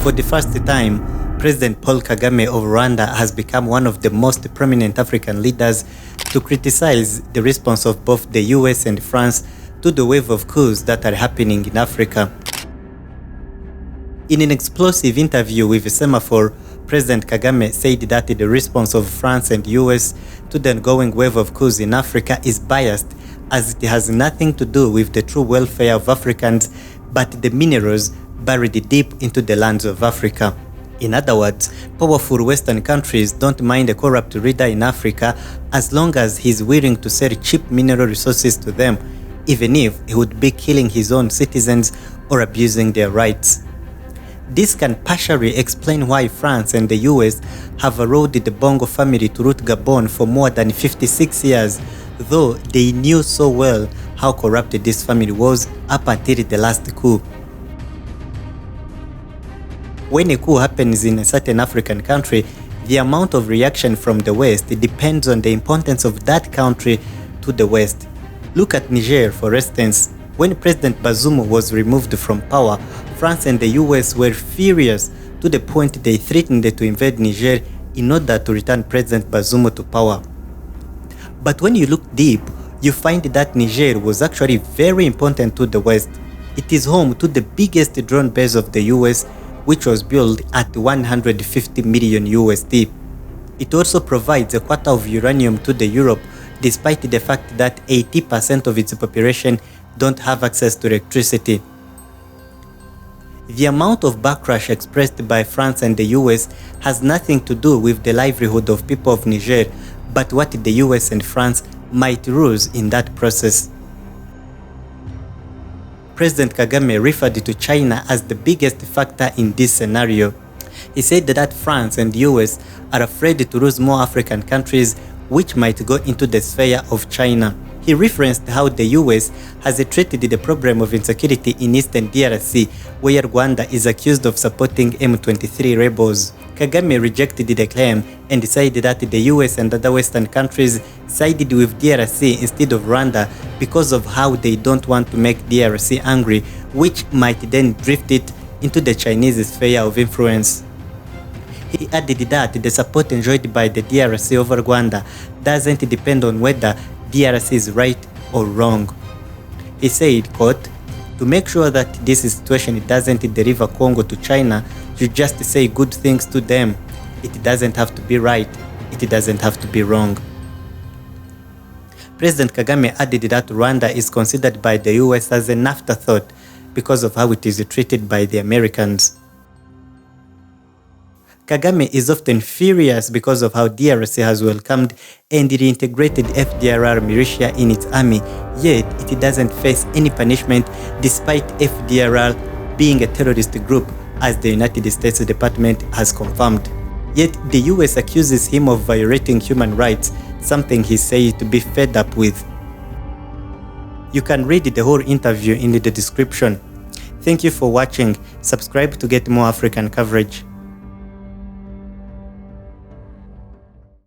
For the first time, President Paul Kagame of Rwanda has become one of the most prominent African leaders to criticize the response of both the US and France to the wave of coups that are happening in Africa. In an explosive interview with Semaphore, President Kagame said that the response of France and US to the ongoing wave of coups in Africa is biased, as it has nothing to do with the true welfare of Africans, but the minerals buried deep into the lands of Africa. In other words, powerful Western countries don't mind a corrupt leader in Africa as long as he's willing to sell cheap mineral resources to them, even if he would be killing his own citizens or abusing their rights. This can partially explain why France and the US have allowed the Bongo family to root Gabon for more than 56 years, though they knew so well how corrupt this family was up until the last coup. When a coup happens in a certain African country, the amount of reaction from the West depends on the importance of that country to the West. Look at Niger, for instance. When President Bazoum was removed from power, France and the US were furious to the point they threatened to invade Niger in order to return President Bazoum to power. But when you look deep, you find that Niger was actually very important to the West. It is home to the biggest drone base of the US, which was built at 150 million USD. It also provides a quarter of uranium to the Europe, despite the fact that 80% of its population don't have access to electricity. The amount of backlash expressed by France and the US has nothing to do with the livelihood of people of Niger, but what the US and France might lose in that process. President Kagame referred to China as the biggest factor in this scenario. He said that France and the US are afraid to lose more African countries which might go into the sphere of China. He referenced how the US has treated the problem of insecurity in eastern DRC, where Rwanda is accused of supporting M23 rebels. Kagame rejected the claim and said that the US and other Western countries sided with DRC instead of Rwanda because of how they don't want to make DRC angry, which might then drift it into the Chinese sphere of influence. He added that the support enjoyed by the DRC over Rwanda doesn't depend on whether DRC is right or wrong. He said, quote, "To make sure that this situation doesn't deliver Congo to China, you just say good things to them. It doesn't have to be right. It doesn't have to be wrong." President Kagame added that Rwanda is considered by the US as an afterthought because of how it is treated by the Americans. Kagame is often furious because of how DRC has welcomed and reintegrated FDLR militia in its army, yet it doesn't face any punishment despite FDLR being a terrorist group, as the United States Department has confirmed. Yet the US accuses him of violating human rights, something he said to be fed up with. You can read the whole interview in the description. Thank you for watching. Subscribe to get more African coverage.